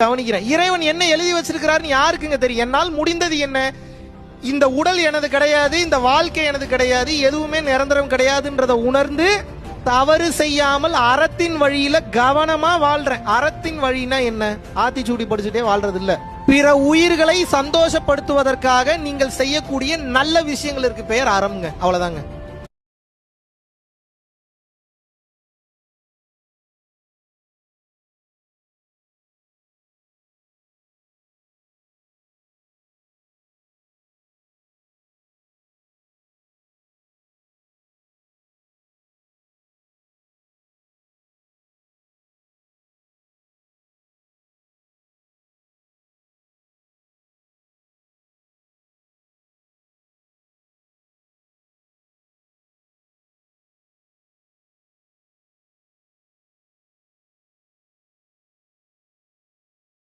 கவனிக்கிறேன். இறைவன் என்ன எழுதி வச்சிருக்கிறாருன்னு யாருக்குங்க தெரியும்? என்னால் முடிந்தது என்ன? இந்த உடல் எனது கிடையாது, இந்த வாழ்க்கை எனது கிடையாது, எதுவுமே நிரந்தரம் கிடையாதுன்றத உணர்ந்து தவறு செய்யாமல் அறத்தின் வழியில கவனமா வாழ்றேன். அறத்தின் வழினா என்ன? ஆத்திச்சூடி படிச்சுட்டே வாழ்றது இல்ல. பிற உயிர்களை சந்தோஷப்படுத்துவதற்காக நீங்கள் செய்யக்கூடிய நல்ல விஷயங்கள் இருக்கு, பெயர் அறம்ங்க. அவ்வளவுதாங்க.